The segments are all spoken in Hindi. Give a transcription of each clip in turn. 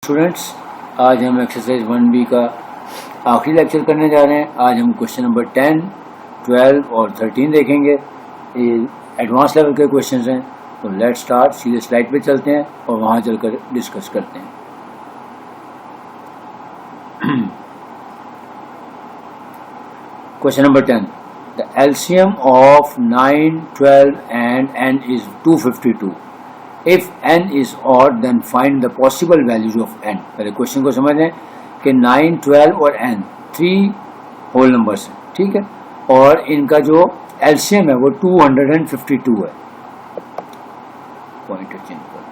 स्टूडेंट्स, आज हम एक्सरसाइज 1B का आखिरी लेक्चर करने जा रहे हैं। आज हम क्वेश्चन नंबर 10, 12 और 13 देखेंगे। ये एडवांस लेवल के क्वेश्चंस हैं, तो लेट्स स्टार्ट। सीधे स्लाइड पे चलते हैं और वहाँ चलकर डिस्कस करते हैं। Question number 10, the LCM of 9, 12 and n is 252. If n is odd, then find the possible values of n. पहले क्वेश्चन को समझ लें कि 9, 12 और n 3 होल नंबर्स हैं, ठीक है, और इनका जो एलसीएम है वो 252 है। पॉइंटर चेंज कर,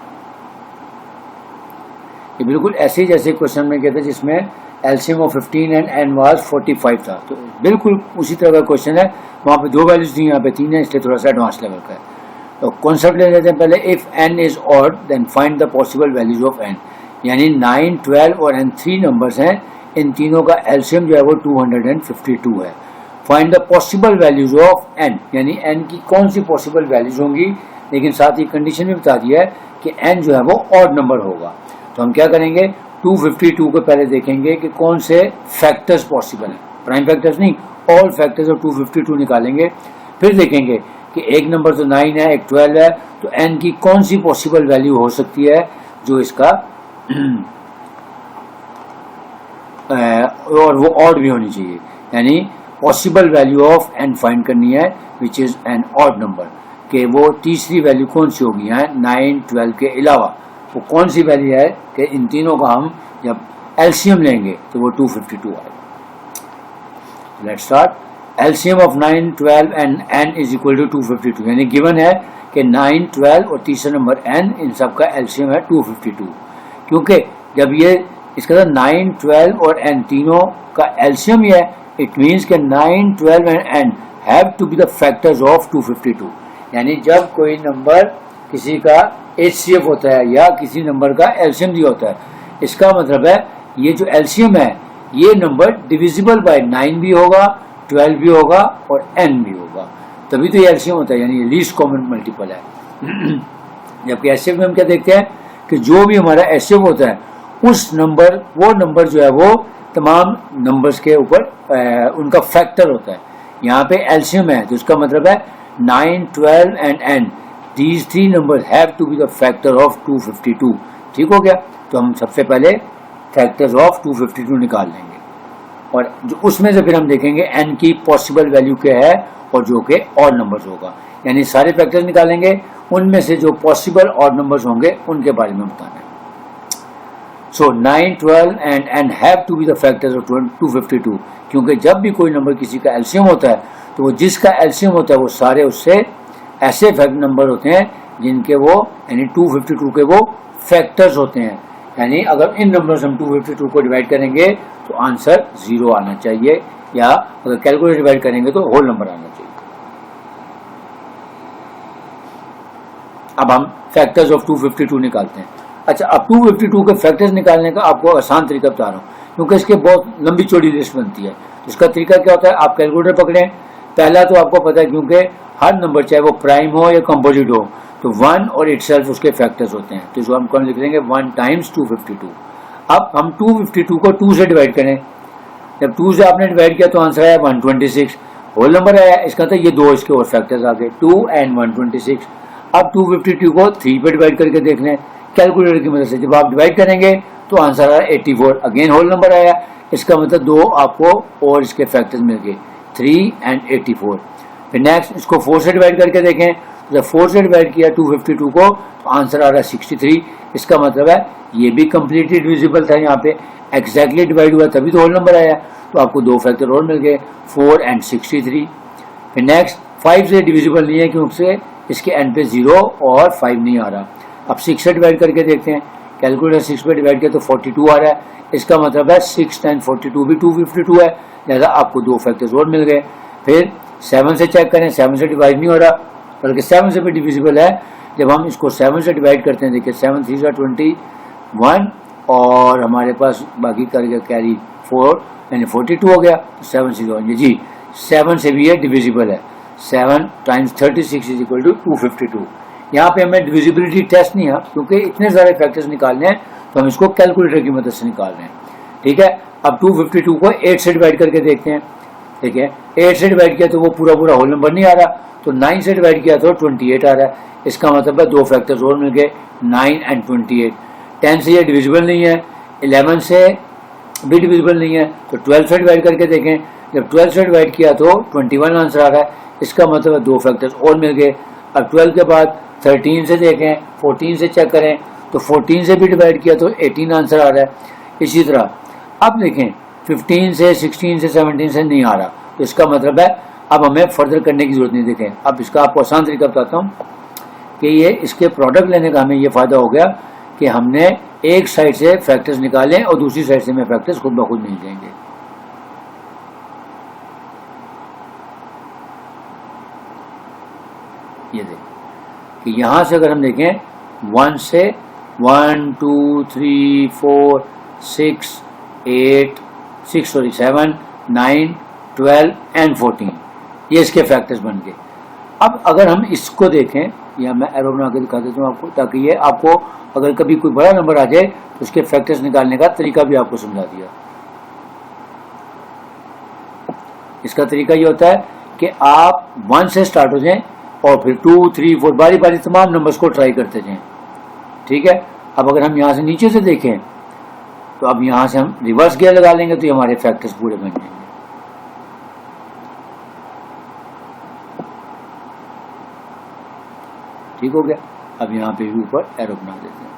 ये बिल्कुल ऐसे ही जैसे क्वेश्चन में कहते हैं जिसमें LCM of 15 and n was 45 था, तो बिल्कुल उसी तरह का क्वेश्चन है। वहाँ पे दो वैल्यूज दी, यहाँ पे 3 है, इसलिए थोड़ा सा एडवांस लेवल का है। तो कॉन्सेप्ट ले लेते हैं पहले। If n is odd then find the possible values of n, यानी 9, 12 और n 3 नंबर्स हैं, इन तीनों का एलसीएम जो है वो 252 है। Find the possible values of n, यानी n की कौन सी पॉसिबल वैल्यूज होंगी, लेकिन साथ ही कंडीशन भी बता दिया है कि n जो है वो ऑड नंबर होगा। तो हम क्या करेंगे, 252 को पहले देखेंगे कि कौन से फैक्टर्स पॉसिबल हैं, प्राइम फैक्टर्स नहीं, ऑल फैक्टर्स ऑफ 252 निकालेंगे। फिर देखेंगे कि एक नंबर तो 9 है, एक 12 है, तो n की कौन सी पॉसिबल वैल्यू हो सकती है जो इसका और वो ऑड भी होनी चाहिए, यानी possible value of n find करनी है which is an odd number, कि वो तीसरी वैल्यू कौन सी होगी है 9, 12 के अलावा, वो कौन सी वैल्यू है कि इन तीनों का हम जब एलसीएम लेंगे तो वो 252 आएगा। Let's start. LCM of 9, 12 and n is equal to 252, यानी गिवन है कि 9, 12 और तीसरा नंबर n, इन सब का एलसीएम है 252। क्योंकि जब ये इसका 9, 12 और n तीनों का एलसीएम ही है, इट मीन्स कि 9, 12 and n have to be the factors of 252, यानी जब कोई नंबर किसी का एचसीएफ होता है या किसी नंबर का एलसीएम दिया होता है, इसका मतलब है ये जो एलसीएम है ये नंबर डिविजिबल बाय 9 भी होगा, 12 भी होगा और n भी होगा, तभी तो ये एलसीएम होता है, यानी लीस्ट कॉमन मल्टीपल है। जबकि एचसीएफ में हम क्या देखते हैं कि जो भी हमारा एचसीएफ होता है उस नंबर, वो नंबर जो है वो तमाम नंबर्स के ऊपर उनका फैक्टर होता है। यहाँ पे एलसीएम है तो इसका मतलब है 9, 12 and n, these three numbers have to be the factor of 252। ठीक हो गया, तो हम सबसे पहले फैक्टर्स ऑफ 252 निकाल लेंगे और जो उसमें से फिर हम देखेंगे n की पॉसिबल वैल्यू क्या है और जो कि ऑड नंबर्स होगा, यानी सारे फैक्टर्स निकालेंगे, उनमें से जो पॉसिबल ऑड नंबर्स होंगे उनके बारे में बताना है। So 9, 12 and n have to be the factors of 252, क्योंकि जब भी कोई नंबर किसी का एलसीएम होता है तो वो जिसका एलसीएम होता है वो सारे उससे ऐसे फैक्ट नंबर होते हैं जिनके वो यानी 252 के वो फैक्टर्स होते हैं, यानी अगर इन नंबर्स हम 252 को डिवाइड करेंगे तो आंसर 0 आना चाहिए, या अगर कैलकुलेटर डिवाइड करेंगे तो होल नंबर आना चाहिए। अब हम फैक्टर्स ऑफ 252 निकालते हैं। अच्छा, अब 252 के फैक्टर्स निकालने का आपको आसान तरीका बता रहा हूँ, क्योंकि इसके बहुत लंबी चौड़ी लिस्ट बनती है। इसका तरीका क्या होता है, आप कैलकुलेटर पकड़ें, पहला तो आपको पता है क्योंकि हर नंबर चाहे वो प्राइम हो या कंपोजिट हो तो 1 और इटसेल्फ उसके फैक्टर्स होते हैं, तो जो हम कौन लिख लेंगे 1 टाइम्स 252। अब हम 252 को 2 से डिवाइड करें, जब 2 से आपने डिवाइड किया तो आंसर आया 126, होल नंबर आया, इसका तो ये दो इसके और फैक्टर्स आ गए 2 एंड 126। अब 252 को 3 पे डिवाइड करके देख लें कैलकुलेटर की मदद से, जब आप डिवाइड करेंगे तो आंसर आया 84, अगेन होल नंबर आया, इसका मतलब दो आपको और इसके फैक्टर्स मिल गए 3 एंड 84। फिर नेक्स्ट इसको 4 से डिवाइड करके देखें, जब 4 से डिवाइड किया 252 को तो आंसर आ रहा है 63, इसका मतलब है ये भी कंप्लीटली डिविजिबल था, यहाँ पे एग्जैक्टली डिवाइड हुआ तभी तो होल नंबर आया, तो आपको दो फैक्टर और मिल गए 4 एंड 63। फिर नेक्स्ट 5 से डिविजिबल नहीं है क्योंकि इसके एंड पे 0 और 5 नहीं आ रहा। अब 6 से डिवाइड करके देखते हैं, कैलकुलेटर 6 पे डिवाइड किया तो 42 आ रहा है, इसका मतलब है 6 टाइम 42 भी 252 है, लिहाजा आपको दो फैक्टर्स और मिल गए। फिर 7 से चेक करें, 7 से डिवाइड नहीं हो रहा बल्कि 7 से भी डिविजिबल है, जब हम इसको 7 से डिवाइड करते हैं देखिए 7 3 21 और हमारे पास बाकी करके कैरी 4 यानी 42 हो गया, 7 से जी 7 से भी ये डिविजिबल है, 7 टाइम्स 36 इज इक्वल टू 252, यहाँ पे हमें डिविजिबिलिटी टेस्ट नहीं है, क्योंकि इतने सारे फैक्टर्स निकालने हैं तो हम इसको कैलकुलेटर की मदद से निकाल रहे हैं। ठीक है, अब 252 को 8 से डिवाइड करके देखते हैं। ठीक है, 8 से डिवाइड किया तो वो पूरा पूरा होल नंबर नहीं आ रहा, तो 9 से डिवाइड किया तो 28 आ रहा है। इसका मतलब है दो फैक्टर्स और मिल गए, 9 एंड 28। 10 से ये डिविजिबल नहीं है, 11 से भी डिविजिबल नहीं है, तो 12 से डिवाइड करके देखें। जब 12 से डिवाइड किया तो 21 आंसर आ रहा है। इसका मतलब है दो फैक्टर्स और मिल गए। अब 12 के बाद 13 से देखें, 14 से चेक करें तो 14 से भी डिवाइड किया तो 18 आंसर आ रहा है। इसी तरह अब देखें 15 से, 16 से, 17 से नहीं आ रहा, तो इसका मतलब है अब हमें फर्दर करने की जरूरत नहीं। देखें, अब इसका आपको आसान तरीका बताता हूँ कि ये इसके प्रोडक्ट लेने का हमें ये फायदा हो गया कि हमने एक साइड से फैक्टर्स निकाले और दूसरी साइड से हमें फैक्टर्स खुद ब खुद मिल जाएंगे। ये देखें कि यहां से अगर हम देखें 1 से 1 2 3 4 6 8 7 9 12 एंड 14, ये इसके फैक्टर्स बन गए। अब अगर हम इसको देखें, या मैं एरो बना के दिखा देता हूँ आपको, ताकि ये आपको अगर कभी कोई बड़ा नंबर आ जाए तो उसके फैक्टर्स निकालने का तरीका भी आपको समझा दिया। इसका तरीका ये होता है कि आप 1 से स्टार्ट हो जाएं और फिर 2 3 4 बारी बारी तमाम नंबर्स को ट्राई करते जाएं। ठीक है, अब अगर हम यहाँ से नीचे से देखें तो अब यहाँ से हम रिवर्स गियर लगा लेंगे तो ये हमारे फैक्टर्स पूरे बन जाएंगे। ठीक हो गया। अब यहाँ पे भी ऊपर एरो बना देते हैं।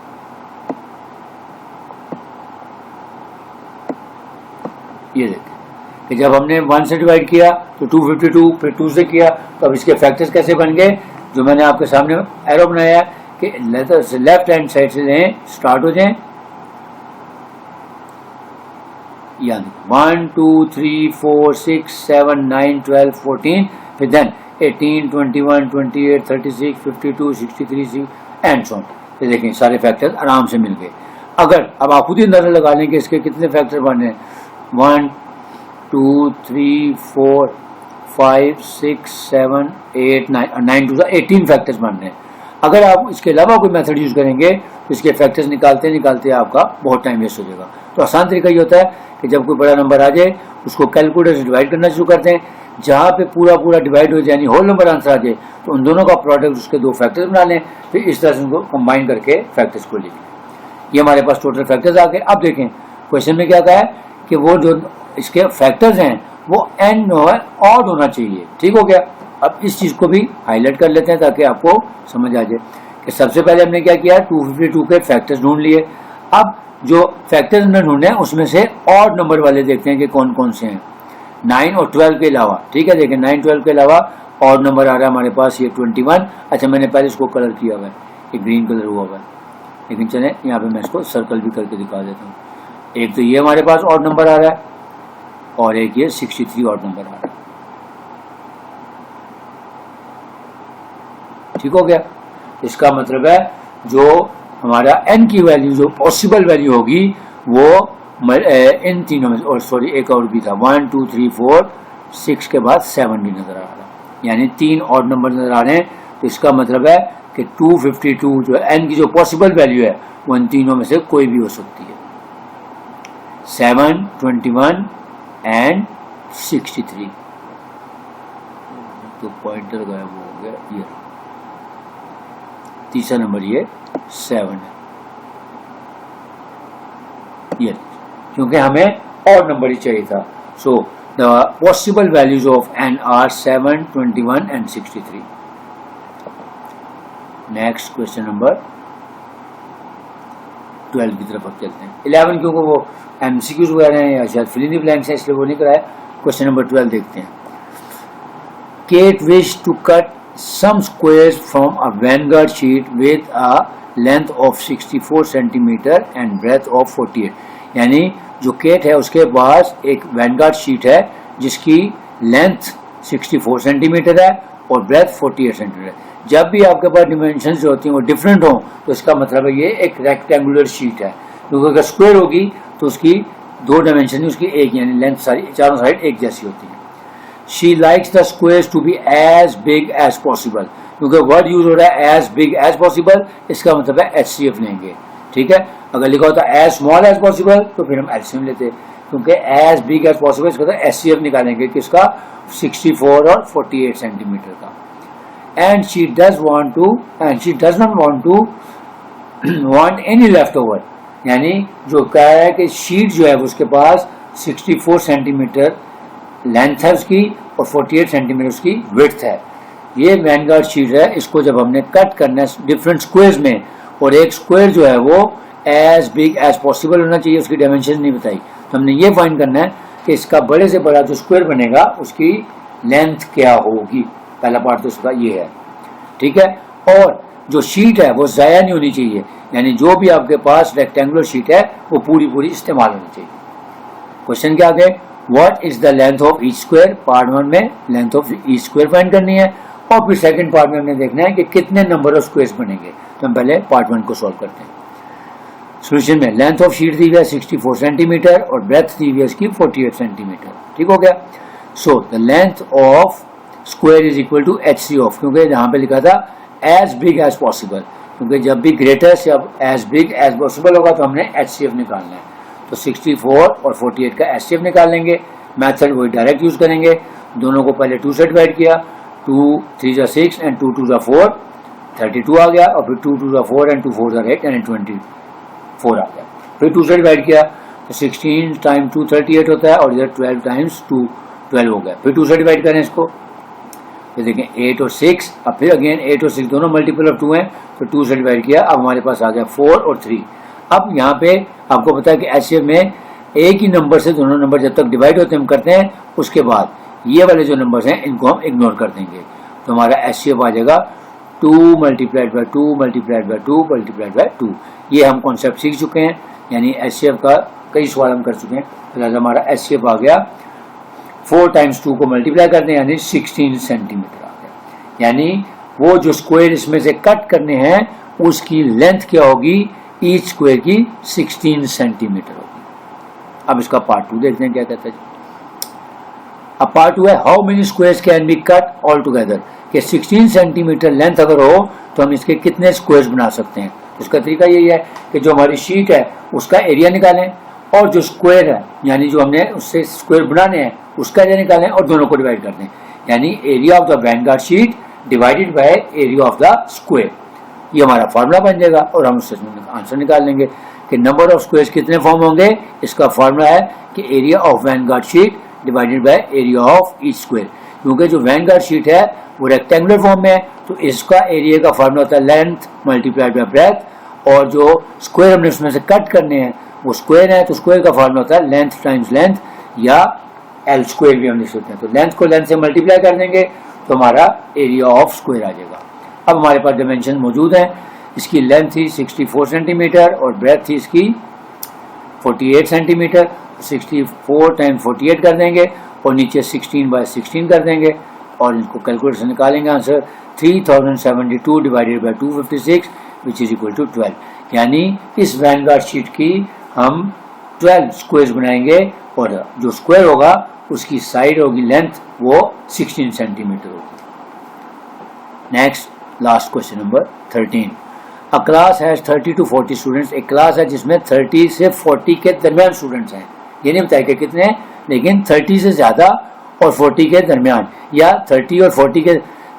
ये देखें कि जब हमने 1 से डिवाइड किया तो 252, फिर 2 से किया तो अब इसके फैक्टर्स कैसे बन गए, जो मैंने आपके सामने एरो बनाया कि लेफ्ट हैंड साइड से लें, स्टार्ट हो जाएं। यानी 1 2 3 4 6 7 9 12 14, फिर देन 18 21 28 36 52 63 एंड सो ऑन। तो देखें सारे फैक्टर्स आराम से मिल गए। अगर अब आप खुद ही अंदाजा लगा लें कि इसके कितने फैक्टर बन रहे हैं, 1 2 3 4 5 6 7 8 9 टू 18 फैक्टर्स बन रहे हैं। अगर आप इसके अलावा कोई मेथड यूज करेंगे तो इसके फैक्टर्स निकालते निकालते आपका बहुत टाइम वेस्ट हो जाएगा। तो आसान तरीका ये होता है कि जब कोई बड़ा नंबर आ जाए उसको कैलकुलेटर से डिवाइड करना शुरू करते हैं, जहाँ पे पूरा पूरा डिवाइड हो जाए यानी होल नंबर आंसर आ जाए तो उन दोनों का प्रोडक्ट उसके दो फैक्टर्स बना लें, फिर इस तरह से उनको कंबाइन करके फैक्टर्स को लिख लें। ये हमारे पास टोटल फैक्टर्स आ गए। अब देखें क्वेश्चन में क्या कहा है कि वो जो इसके फैक्टर्स हैं वो एंड ऑड होना चाहिए। ठीक हो गया। अब इस चीज को भी हाईलाइट कर लेते हैं ताकि आपको समझ आ जाए कि सबसे पहले हमने क्या किया, 252 के फैक्टर्स ढूंढ लिए। अब जो फैक्टर्स हमने ढूंढे हैं उसमें से ऑड नंबर वाले देखते हैं कि कौन कौन से हैं, 9 और 12 के अलावा। ठीक है, देखिए 9 12 के अलावा ऑड नंबर आ रहा है हमारे पास ये 21। अच्छा, मैंने पहले इसको कलर किया हुआ है, ये ग्रीन कलर हुआ हुआ है, लेकिन चले यहाँ पे मैं इसको सर्कल भी करके दिखा देता हूँ। एक तो ये हमारे पास ऑड नंबर आ रहा है और एक ये 63 ऑड नंबर आ रहा है। ठीक हो गया। इसका मतलब है जो हमारा n की वैल्यू जो पॉसिबल वैल्यू होगी वो इन तीनों में, और सॉरी एक और भी था, 1 2 3 4 6 के बाद 7 भी नजर आ रहा है, यानी 3 ऑड नंबर नजर आ रहे हैं। तो इसका मतलब है कि 252 जो n की जो पॉसिबल वैल्यू है वो इन तीनों में से कोई भी हो सकती है, 7 21 एंड 63। तो पॉइंटर गायब हो गया, ये तीसरा नंबर ये 7 है, ये क्योंकि हमें और नंबर ही चाहिए था। So the possible values of n are 7 21 and 63। Next question number 12 की तरफ अब चलते हैं। 11 क्योंकि वो MCQs वगैरह हैं या शायद फिल इन द ब्लैंक्स है इसलिए वो नहीं कराया। क्वेश्चन नंबर 12 देखते हैं। Kate wished to cut some squares from a vanguard sheet with a length of 64 centimeter and breadth of 48। यानी जो केट है उसके पास एक वैनगार्ड शीट है जिसकी लेंथ 64 सेंटीमीटर है और ब्रेथ 48 सेंटीमीटर है। जब भी आपके पास डिमेंशन जो होती हैं वो डिफरेंट हो तो इसका मतलब है ये एक रेक्टेंगुलर शीट है, क्योंकि अगर स्क्वायर होगी तो उसकी दो डायमेंशन उसकी एक, यानी लेंथ सारी चारों साइड एक जैसी होती है। She likes the squares to be as big as possible. क्योंकि वर्ड यूज हो रहा है एज बिग एज पॉसिबल, इसका मतलब है HCF लेंगे, ठीक है। अगर लिखा होता है एज स्मॉल एज पॉसिबल तो फिर हम LCM लेते, क्योंकि एज बिग एज पॉसिबल इसका मतलब HCF निकालेंगे किसका, 64 और 48 सेंटीमीटर का। And she does not want to want any left over, यानी जो कह रहा है कि शीट जो है उसके पास 64 सेंटीमीटर लेंथ है उसकी और 48 सेंटीमीटर उसकी विड्थ है। ये वैनगार्ड शीट है, इसको जब हमने कट करना है डिफरेंट स्क्वायर्स में, और एक स्क्वायर जो है वो एज बिग एज पॉसिबल होना चाहिए, उसकी डायमेंशन नहीं बताई, तो हमने ये फाइंड करना है कि इसका बड़े से बड़ा जो स्क्वायर बनेगा उसकी लेंथ क्या होगी। पहला पार्ट तो उसका ये है, ठीक है। और जो शीट है वो ज़ाया नहीं होनी चाहिए, यानी जो भी आपके पास रेक्टेंगुलर शीट है वो पूरी इस्तेमाल होनी चाहिए। क्वेश्चन क्या आगे, what is the length of each square. Part 1 में length of each square find करनी है, और फिर सेकंड पार्ट में हमने देखना है कि कितने नंबर ऑफ स्क्वायर्स बनेंगे। तो हम पहले पार्ट 1 को सॉल्व करते हैं। सोल्यूशन में लेंथ ऑफ शीट दी हुई है 64 सेंटीमीटर और ब्रेथ दी हुई है इसकी 48 सेंटीमीटर, ठीक हो गया। So the length of square is equal to HCF, क्योंकि यहाँ पे लिखा था एज बिग एज पॉसिबल, क्योंकि जब भी ग्रेटेस्ट या एज बिग एज पॉसिबल होगा तो हमने HCF निकालना है। तो 64 और 48 का HCF निकाल लेंगे। मेथड वही डायरेक्ट यूज करेंगे, दोनों को पहले 2 से डिवाइड किया, 2 3 6 एंड 2 2 4 32 आ गया, और फिर 2 2 4 एंड 2 4 8 यानी 24 आ गया। फिर 2 से डिवाइड किया तो 16 टाइम 2 38 होता है, और इधर 12 टाइम्स 2 12 हो गया। फिर 2 से डिवाइड करें इसको, तो देखें 8 और 6, अब फिर अगेन 8 और 6 दोनों मल्टीपल ऑफ 2 हैं, तो 2 से डिवाइड किया, अब हमारे पास आ गया 4 और 3। अब यहाँ पे आपको पता है कि HCF में एक ही नंबर से दोनों नंबर जब तक डिवाइड होते हैं हम करते हैं, उसके बाद ये वाले जो नंबर्स हैं इनको हम इग्नोर कर देंगे, तो हमारा HCF आ जाएगा 2 multiplied by 2 multiplied by 2 multiplied by 2। ये हम कॉन्सेप्ट सीख चुके हैं, यानी HCF का कई सवाल हम कर चुके हैं। फिलहाल हमारा HCF आ गया 4 टाइम्स 2 को मल्टीप्लाई करते हैं यानी 16 सेंटीमीटर आ गया। यानी वो जो स्क्वायर इसमें से कट करने हैं उसकी लेंथ क्या होगी, ईच स्क्वायर की 16 सेंटीमीटर होगी। अब इसका पार्ट 2 देखते हैं क्या कहता है। अब पार्ट 2 है how many squares can be cut all together, कि 16 सेंटीमीटर लेंथ अगर हो तो हम इसके कितने स्क्वायर्स बना सकते हैं। उसका तरीका यही है कि जो हमारी शीट है उसका एरिया निकालें, और जो स्क्वायर है यानी जो हमने उससे स्क्वायर बनाने हैं उसका एरिया निकालें, और दोनों को डिवाइड कर दें, यानी area of the Vanguard sheet divided by area of the square. ये हमारा फार्मूला बन जाएगा, और हम उससे आंसर निकाल लेंगे कि नंबर ऑफ स्क्वायर्स कितने फॉर्म होंगे। इसका फार्मूला है कि area of Vanguard sheet divided by area of each square, क्योंकि जो वैनगार्ड शीट है वो रेक्टेंगुलर फॉर्म में है, तो इसका एरिया का फार्मूला होता है लेंथ मल्टीप्लाइड बाय ब्रेथ, और जो स्क्वायर हमने उसमें से कट करने हैं वो स्क्वायर है, तो स्क्वायर का फार्मूला होता है लेंथ टाइम्स लेंथ, या L स्क्वायर भी हम लिख सकते हैं। तो लेंथ को लेंथ से मल्टीप्लाई कर देंगे तो हमारा एरिया ऑफ स्क्वायर आ जाएगा। अब हमारे पास डायमेंशन मौजूद है, इसकी लेंथ थी 64 सेंटीमीटर और ब्रेथ थी इसकी 48 सेंटीमीटर। 64 टाइम 48 कर देंगे और नीचे 16 बाय 16 कर देंगे, और इनको कैलकुलेटर से निकालेंगे answer 3072 divided by 256 which is equal to 12। यानी इस वैनगार्ड शीट की हम 12 स्क्वायर्स बनाएंगे, और जो स्क्वायर होगा उसकी साइड होगी लेंथ वो 16 सेंटीमीटर होगी। Next last question number 13। A class has 30 to 40 students. एक क्लास है जिसमें 30 से 40 के दरमियान स्टूडेंट्स हैं। ये नहीं बताया कि कितने हैं, लेकिन 30 से ज्यादा और 40 के दरमियान, या 30 और 40 के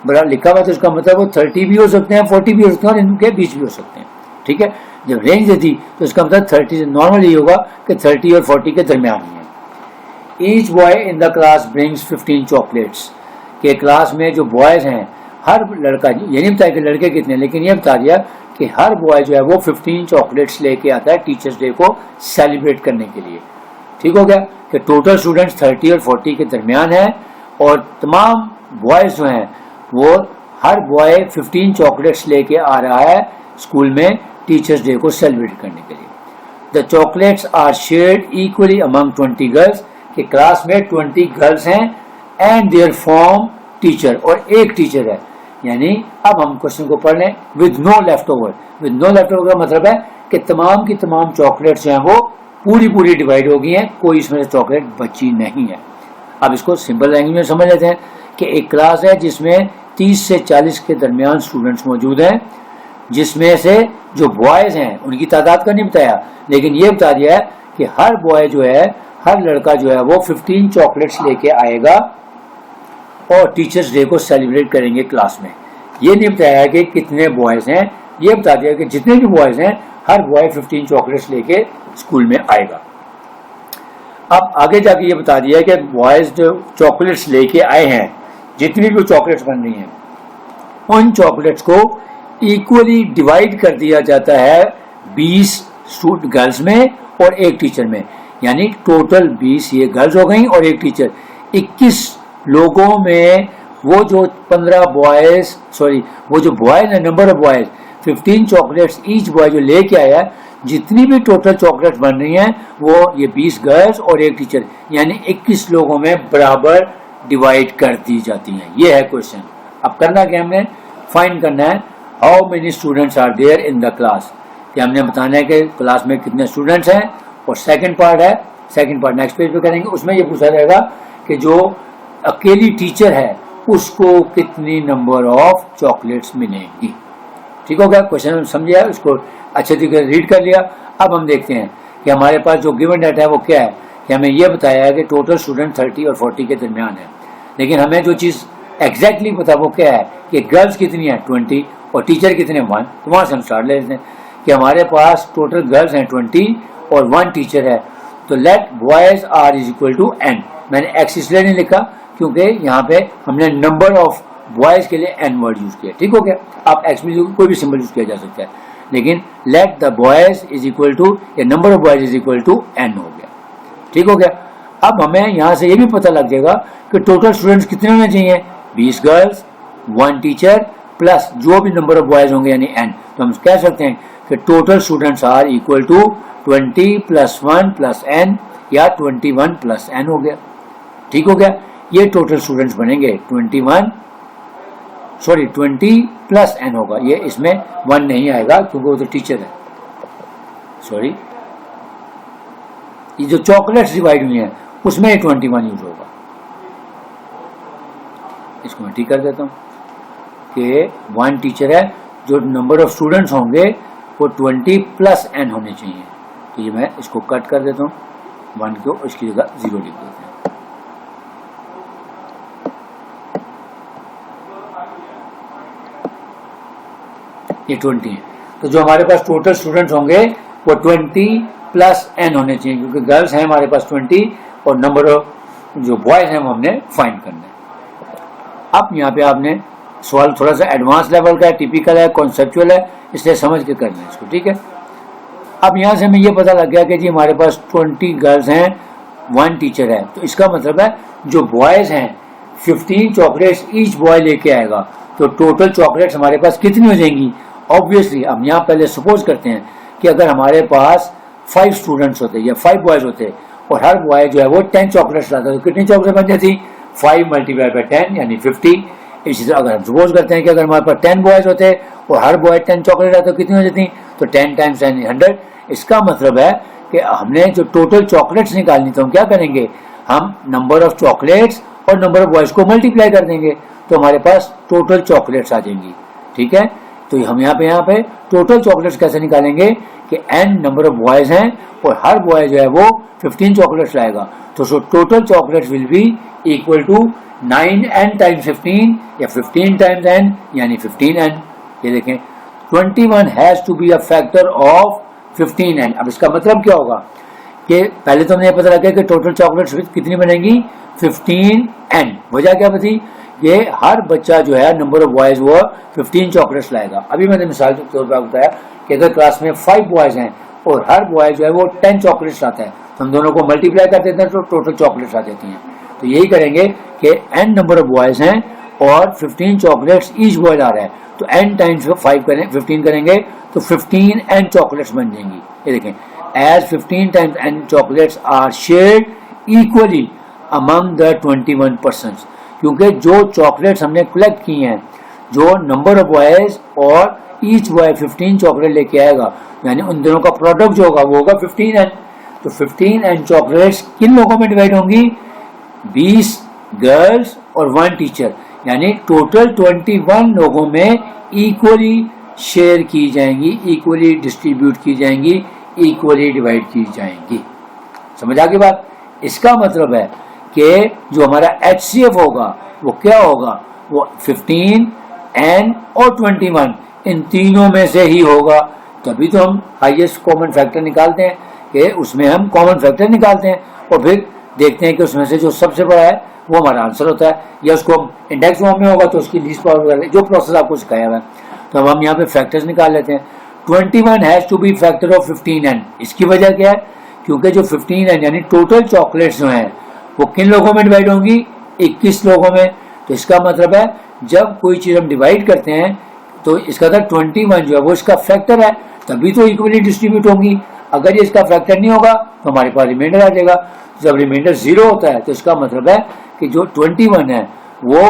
बड़ा लिखा हुआ तो इसका मतलब वो 30 भी हो सकते हैं, 40 भी हो सकते हैं, और इनके बीच भी हो सकते हैं। ठीक है, जब रेंज देती तो इसका मतलब 30 से नॉर्मल ये होगा कि 30 और 40 के दरमियान ही है। Each boy in the class brings 15 chocolates. के क्लास में जो बॉयज हैं, हर लड़का, ये नहीं बताया कि लड़के कितने, लेकिन ये बता दिया कि हर बॉय जो है वो 15 चॉकलेट्स लेके आता है टीचर्स डे को सेलिब्रेट करने के लिए। ठीक हो गया कि टोटल स्टूडेंट्स 30 और 40 के दरमियान है, और तमाम बॉयज जो हैं वो हर बॉय 15 चॉकलेट्स लेके आ रहा है स्कूल में टीचर्स डे को सेलिब्रेट करने के लिए। The chocolates are shared equally among 20 girls. कि क्लास में 20 गर्ल्स हैं एंड देयर फॉर्म टीचर, और एक टीचर है। यानी अब हम क्वेश्चन को पढ़ लें। With no left over. With no left over का मतलब है कि तमाम की तमाम चॉकलेट्स जो हैं वो पूरी डिवाइड हो गई हैं, कोई इसमें से चॉकलेट बची नहीं है। अब इसको सिंपल लैंग्वेज में समझ लेते हैं कि एक क्लास है जिसमें 30 से 40 के दरमियान स्टूडेंट्स मौजूद हैं, जिसमें से जो बॉयज़ हैं उनकी तादाद का नहीं बताया, लेकिन ये बता दिया है कि हर बॉय जो है, हर लड़का जो है वो 15 चॉकलेट्स लेके आएगा और टीचर्स डे को सेलिब्रेट करेंगे क्लास में। ये नहीं बताया कि कितने बॉयज़ हैं, ये बता दिया कि जितने भी बॉयज़ हैं हर बॉय 15 चॉकलेट्स लेके स्कूल में आएगा। अब आगे जाके ये बता दिया कि बॉयज़ जो चॉकलेट्स लेके आए हैं, जितनी भी चॉकलेट्स बन रही हैं, उन चॉकलेट्स को इक्वली डिवाइड कर दिया जाता है 20 गर्ल्स में और एक टीचर में, यानी टोटल 20 ये गर्ल्स हो गई और एक टीचर, 21 लोगों में वो जो 15 बॉयज, वो जो बॉयज है, number of boys 15 chocolates each boy जो लेके आया, जितनी भी टोटल चॉकलेट्स बन रही हैं वो ये 20 गर्ल्स और एक टीचर, यानी 21 लोगों में बराबर डिवाइड कर दी जाती हैं। ये है क्वेश्चन। अब करना क्या, हमने फाइंड करना है how many students are there in the class, कि हमने बताना है कि क्लास में कितने स्टूडेंट्स हैं। और सेकंड पार्ट है, सेकंड पार्ट नेक्स्ट पेज पे करेंगे, उसमें ये पूछा जाएगा कि जो अकेली टीचर है उसको कितनी नंबर ऑफ चॉकलेट्स मिलेंगी। ठीक हो गया, क्वेश्चन समझिए, उसको अच्छे तरीके से रीड कर लिया। अब हम देखते हैं कि हमारे पास जो गिवन डाटा है वो क्या है, कि हमें ये बताया है कि टोटल स्टूडेंट 30 और 40 के दरमियान है, लेकिन हमें जो चीज़ एग्जैक्टली पता वो क्या है कि गर्ल्स कितनी है 20 और टीचर कितने 1। तो वहाँ से हम स्टार्ट ले लेते हैं कि हमारे पास टोटल गर्ल्स हैं 20 और 1 टीचर है। तो let boys are is equal to n। मैंने x इसलिए नहीं लिखा क्योंकि यहाँ पे हमने नंबर ऑफ बॉयज के लिए n वर्ड यूज किया। ठीक हो गया, आप x में कोई भी सिंबल यूज किया जा सकता है, लेकिन let the boys is equal to या number of boys is equal to n हो गया। ठीक हो गया। अब हमें यहाँ से ये भी पता लग जाएगा कि टोटल स्टूडेंट्स कितने होने चाहिए, 20 गर्ल्स 1 टीचर प्लस जो भी नंबर ऑफ बॉयज होंगे यानी n। तो हम कह सकते हैं कि total students are equal to 20 plus 1 plus n या 21 प्लस n हो गया। ठीक हो गया, ये टोटल स्टूडेंट्स बनेंगे 20 प्लस n होगा। ये इसमें 1 नहीं आएगा क्योंकि वो तो टीचर है। ये जो चॉकलेट्स डिवाइड हुई हैं उसमें 21 यूज होगा। इसको मैं ठीक कर देता हूँ कि 1 टीचर है, जो नंबर ऑफ स्टूडेंट्स होंगे वो 20 प्लस n होने चाहिए। तो ये मैं इसको कट कर देता हूँ, 1 को इसकी जगह 0 लिख देते हैं। ये 20 है, तो जो हमारे पास टोटल स्टूडेंट्स होंगे वो 20 प्लस n होने चाहिए, क्योंकि गर्ल्स हैं हमारे पास 20 और नंबर ऑफ जो बॉयज हैं वो हमने फाइंड करना है। अब यहाँ पे आपने सवाल थोड़ा सा एडवांस लेवल का है, टिपिकल है, कॉन्सेप्चुअल है, इसलिए समझ के करना है इसको। ठीक है, अब यहाँ से हमें ये पता लग गया कि जी हमारे पास 20 गर्ल्स हैं 1 टीचर है, तो इसका मतलब है जो बॉयज हैं 15 चॉकलेट्स ईच बॉय लेके आएगा, तो टोटल चॉकलेट्स हमारे पास कितनी हो जाएंगी। ऑब्वियसली हम यहाँ पहले सपोज करते हैं कि अगर हमारे पास 5 स्टूडेंट्स होते या 5 बॉयज होते और हर बॉय जो है वो 10 चॉकलेट्स लाता, तो कितनी चॉकलेट बन जाती, 5 मल्टीप्लाई बाय 10 यानी 50। इसी तरह अगर हम सपोज करते हैं कि अगर हमारे पास 10 बॉयज होते और हर बॉय 10 चॉकलेट लाता तो कितनी हो जाती, तो 10 टाइम्स 10 100। इसका मतलब है कि हमने जो टोटल चॉकलेट्स निकालनी, तो हम क्या करेंगे, हम नंबर ऑफ चॉकलेट्स और नंबर ऑफ बॉयज को मल्टीप्लाई कर देंगे, तो हमारे पास टोटल चॉकलेट्स आ जाएंगी। ठीक है, तो हम यहाँ पे टोटल चॉकलेट्स कैसे निकालेंगे कि n नंबर ऑफ बॉयज हैं और हर बॉय जो है वो 15 चॉकलेट्स लाएगा, तो total chocolates will be equal to 9n times 15 या 15 टाइम्स n यानी 15n। ये देखें 21 has to be a factor of 15n। अब इसका मतलब क्या होगा कि पहले तो हमने पता लगा कि टोटल चॉकलेट्स कितनी बनेंगी 15n। वजह क्या बती, ये हर बच्चा जो है नंबर ऑफ बॉयज वो 15 चॉकलेट्स लाएगा। अभी मैंने मिसाल के तौर पर बताया कि अगर क्लास में 5 बॉयज हैं और हर बॉय जो है वो 10 चॉकलेट्स लाता है, तो हम दोनों को मल्टीप्लाई कर देते हैं तो टोटल चॉकलेट्स आ जाती हैं। तो यही करेंगे कि n नंबर ऑफ बॉयज हैं और 15 चॉकलेट्स ईच बॉय ला रहा है, तो n टाइम्स 5 करें 15 करेंगे तो 15n चॉकलेट्स बन जाएंगी। ये देखें, as 15 times n chocolates are shared equally among the 21 persons, क्योंकि जो चॉकलेट्स हमने कलेक्ट की हैं, जो नंबर ऑफ बॉयज और ईच बॉय 15 चॉकलेट लेके आएगा, यानी उन दोनों का प्रोडक्ट जो होगा वो होगा 15n। तो 15n चॉकलेट्स किन लोगों में डिवाइड होंगी, 20 गर्ल्स और 1 टीचर, यानी टोटल 21 लोगों में इक्वली शेयर की जाएंगी, इक्वली डिस्ट्रीब्यूट की जाएंगी, इक्वली डिवाइड की जाएंगी। समझ आ गई बात? इसका मतलब है कि जो हमारा HCF होगा वो क्या होगा, वो 15, N और 21 इन तीनों में से ही होगा। तभी तो हम हाईएस्ट कॉमन फैक्टर निकालते हैं कि उसमें हम कॉमन फैक्टर निकालते हैं और फिर देखते हैं कि उसमें से जो सबसे बड़ा है वो हमारा आंसर होता है, या उसको इंडेक्स फॉर्म में होगा तो उसकी लीस्ट पावर, जो प्रोसेस आपको सिखाया हुआ है। तो अब हम यहाँ पे फैक्टर्स निकाल लेते हैं। 21 has to be factor of 15N। इसकी वजह क्या है, क्योंकि जो 15N यानी टोटल चॉकलेट्स जो हैं वो किन लोगों में डिवाइड होंगी, 21 लोगों में। तो इसका मतलब है जब कोई चीज हम डिवाइड करते हैं तो इसका था 21 जो है वो इसका फैक्टर है, तभी तो इक्वली डिस्ट्रीब्यूट होंगी। अगर ये इसका फैक्टर नहीं होगा तो हमारे पास रिमाइंडर आ जाएगा। जब रिमाइंडर 0 होता है तो इसका मतलब है कि जो 21 है वो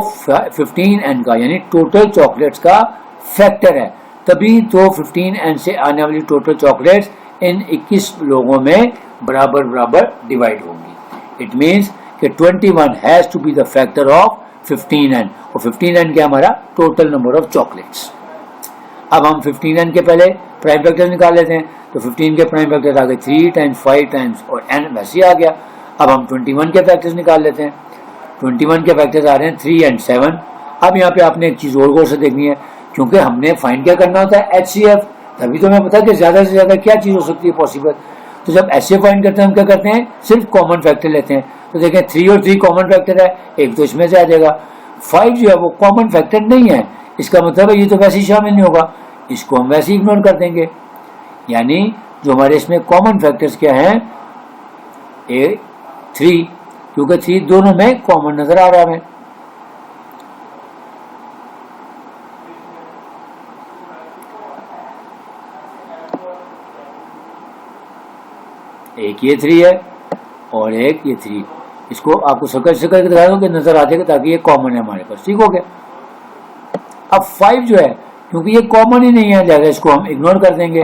15N का यानी टोटल चॉकलेट्स का फैक्टर है, तभी तो 15N से आने वाली टोटल चॉकलेट्स इन 21 लोगों में बराबर बराबर डिवाइड होंगी। इट मीन्स कि 21 has to be the factor of 15N, और 15N क्या हमारा टोटल नंबर ऑफ चॉकलेट्स। अब हम 15N के पहले प्राइम फैक्टर निकाल लेते हैं। तो 15 के प्राइम फैक्टर आ गए 3 टाइम्स 5 टाइम्स और n वैसे ही आ गया। अब हम 21 के फैक्टर्स निकाल लेते हैं। 21 के फैक्टर्स आ रहे हैं 3 एंड 7। अब यहाँ पे आपने एक चीज और गौर से देखनी है, क्योंकि हमने फाइंड क्या करना होता है, HCF। तभी तो हमें पता है कि ज्यादा से ज्यादा क्या चीज हो सकती है पॉसिबल। तो जब HCF फाइंड करते हैं हम क्या करते हैं, सिर्फ कॉमन फैक्टर लेते हैं। तो देखें 3 और 3 कॉमन फैक्टर है, एक तो इसमें से आ जाएगा। 5 जो है वो कॉमन फैक्टर नहीं है, इसका मतलब है ये तो वैसे ही शामिल नहीं होगा, इसको हम वैसे ही इग्नोर कर देंगे। यानी जो हमारे इसमें कॉमन फैक्टर्स क्या हैं, 3, क्योंकि 3 दोनों में कॉमन नजर आ रहा है। एक ये 3 है और एक ये 3, इसको आपको सर्कल से करके दिखा दो कि नजर आ जाएगा, ताकि ये कॉमन है हमारे पास। ठीक हो गया। अब 5 जो है, क्योंकि ये कॉमन ही नहीं है, लिहाजा इसको हम इग्नोर कर देंगे।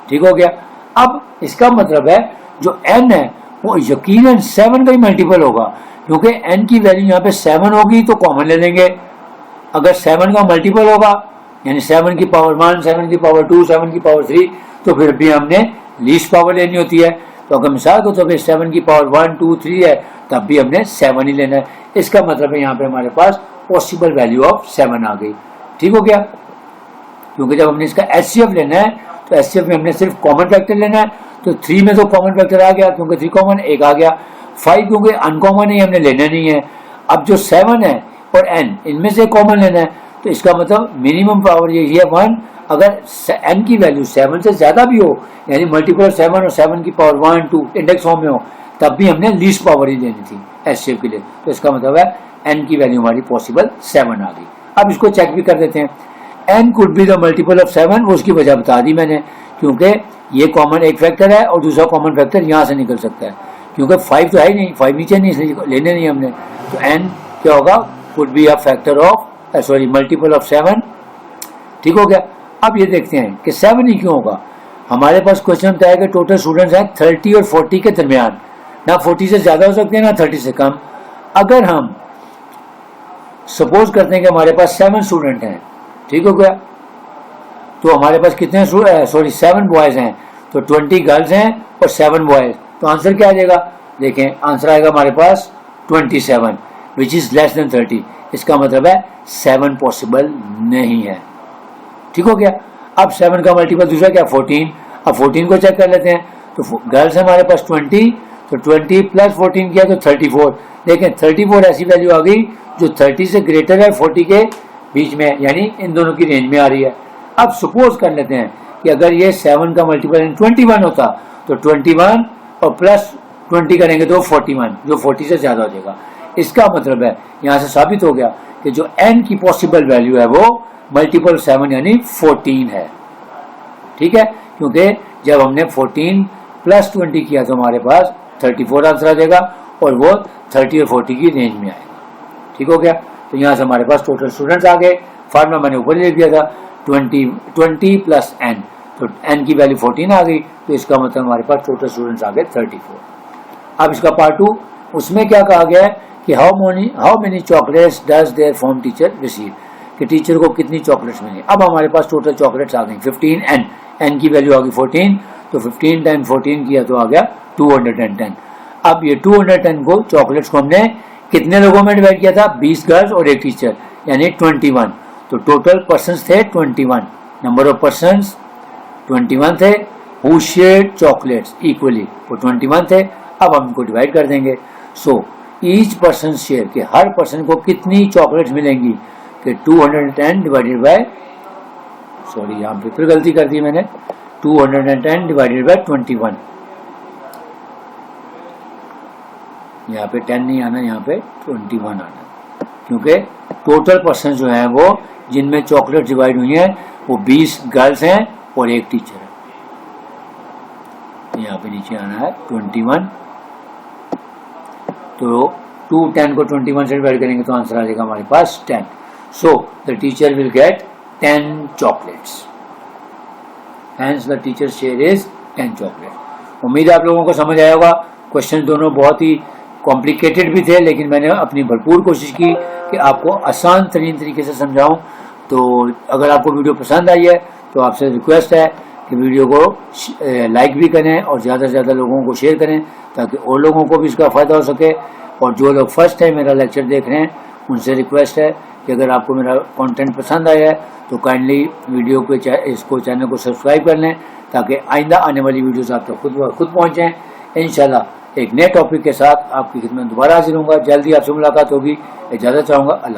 ठीक हो गया। अब इसका मतलब है जो n है वो यकीनन 7 का ही मल्टीपल होगा, क्योंकि n की वैल्यू यहाँ पे 7 होगी तो कॉमन ले लेंगे। अगर 7 का मल्टीपल होगा यानी 7 की पावर 1, 7 की पावर 2, 7 की पावर 3, तो फिर भी हमने लीस्ट पावर लेनी होती है। तो अगर मिसाल को तो 7 की पावर 1, 2, 3 है, तब भी हमने 7 ही लेना है। इसका मतलब है यहाँ पे हमारे पास पॉसिबल वैल्यू ऑफ 7 आ गई। ठीक हो गया। क्योंकि जब हमने इसका HCF लेना है तो HCF में हमने सिर्फ कॉमन फैक्टर लेना है। तो 3 में तो कॉमन फैक्टर आ गया, क्योंकि 3 कॉमन, एक आ गया। 5 क्योंकि अनकॉमन है, हमने लेना नहीं है। अब जो 7 है और n, इनमें से कॉमन लेना है। तो इसका मतलब मिनिमम पावर ये है 1। अगर n की वैल्यू 7 से ज्यादा भी हो, यानी मल्टीपल 7 और 7 की पावर 1, 2 इंडेक्स फॉर्म में हो, तब भी हमने लीस्ट पावर ही लेनी थी HCF के लिए। तो इसका मतलब है n की वैल्यू हमारी पॉसिबल 7 आ गई। अब इसको चेक भी कर देते हैं। n could be the multiple of 7, वो उसकी वजह बता दी मैंने, क्योंकि ये कॉमन एक फैक्टर है और दूसरा कॉमन फैक्टर यहाँ से निकल सकता है, क्योंकि 5 तो है ही नहीं, 5 नीचे नहीं, इसलिए लेने नहीं हमने। तो n क्या होगा, could be a factor of multiple of 7। ठीक हो गया। अब ये देखते हैं कि 7 ही क्यों होगा। हमारे पास क्वेश्चन बताया है कि टोटल स्टूडेंट्स हैं 30 और 40 के दरमियान, ना 40 से ज्यादा हो सकते हैं ना 30 से कम। अगर हम सपोज करते हैं कि हमारे पास 7 स्टूडेंट हैं, ठीक हो गया, तो हमारे पास कितने 7 बॉयज हैं, तो 20 गर्ल्स हैं और 7 बॉयज। तो आंसर क्या आ जाएगा, देखें आंसर आएगा हमारे पास 27, विच इज लेस देन 30। इसका मतलब है 7 पॉसिबल नहीं है। ठीक हो गया। अब 7 का मल्टीपल दूसरा क्या, 14। अब 14 को चेक कर लेते हैं। तो गर्ल्स हमारे पास 20, तो 20 प्लस 14 किया तो 34। देखें 34 ऐसी वैल्यू आ गई जो 30 से ग्रेटर है 40 के बीच में, यानी इन दोनों की रेंज में आ रही है। अब सपोज कर लेते हैं कि अगर ये 7 का मल्टीपल 21 होता, तो 21 और प्लस 20 करेंगे तो 41, जो 40 से ज्यादा हो जाएगा। इसका मतलब है यहाँ से साबित हो गया कि जो n की पॉसिबल वैल्यू है वो मल्टीपल 7 यानी 14 है। ठीक है, क्योंकि जब हमने 14 प्लस 20 किया तो हमारे पास 34 आंसर आ जाएगा और वो 30 और 40 की रेंज में आएगा। ठीक हो गया। तो यहाँ से हमारे पास टोटल स्टूडेंट्स आ गए। फार्मूला मैंने ऊपर लिख दिया था 20 प्लस n, तो n की वैल्यू 14 आ गई, तो इसका मतलब हमारे पास टोटल स्टूडेंट्स आ गए 34। अब इसका पार्ट 2, उसमें क्या कहा गया है कि how many chocolates does their form teacher receive, कि टीचर को कितनी चॉकलेट्स मिली। अब हमारे पास टोटल चॉकलेट्स आ गई 15 एन की वैल्यू आ गई 14, तो 15 टाइम 14 किया तो आ गया 210। अब ये 210 को चॉकलेट्स को हमने कितने लोगों में डिवाइड किया था, 20 गर्ल्स और एक टीचर, यानी 21। तो टोटल पर्सन्स थे 21, नंबर ऑफ पर्सन्स 21 थे, हु शेयर्ड चॉकलेट्स इक्वली, वो 21 थे। अब हम इनको डिवाइड कर देंगे। सो ईच पर्सन शेयर, के हर पर्सन को कितनी चॉकलेट्स मिलेंगी, कि 210 डिवाइडेड बाय, सॉरी यहाँ पे फिर गलती कर दी मैंने, 210 डिवाइडेड बाय 21, यहाँ पे 10 नहीं आना, यहाँ पे 21 आना, क्योंकि टोटल पर्सन जो है वो जिनमें चॉकलेट डिवाइड हुई है वो 20 गर्ल्स हैं और एक टीचर है। यहाँ पे नीचे आना है 21, तो 210 को 21 से डिवाइड करेंगे तो आंसर आ जाएगा हमारे पास 10। So the teacher will get 10 chocolates, hence the teacher share is 10 chocolate. उम्मीद है आप लोगों को समझ आया होगा। क्वेश्चन दोनों बहुत ही कॉम्प्लिकेटेड भी थे, लेकिन मैंने अपनी भरपूर कोशिश की कि आपको आसान तरीन तरीके से समझाऊं। तो अगर आपको वीडियो पसंद आई है तो आपसे रिक्वेस्ट है कि वीडियो को लाइक भी करें और ज़्यादा से ज़्यादा लोगों को शेयर करें, ताकि और लोगों को भी इसका फ़ायदा हो सके। और जो लोग फर्स्ट टाइम मेरा लेक्चर देख रहे हैं उनसे रिक्वेस्ट है कि अगर आपको मेरा कंटेंट पसंद आया है तो काइंडली वीडियो पे इसको चैनल को सब्सक्राइब कर लें, ताकि आइंदा आने वाली वीडियोस आप तक खुद पहुँचें। इंशाल्लाह एक नए टॉपिक के साथ आपकी खिदमत दोबारा हाजिर होऊंगा। जल्दी आपसे मुलाकात होगी। इजाज़त चाहूँगा। अल्लाह।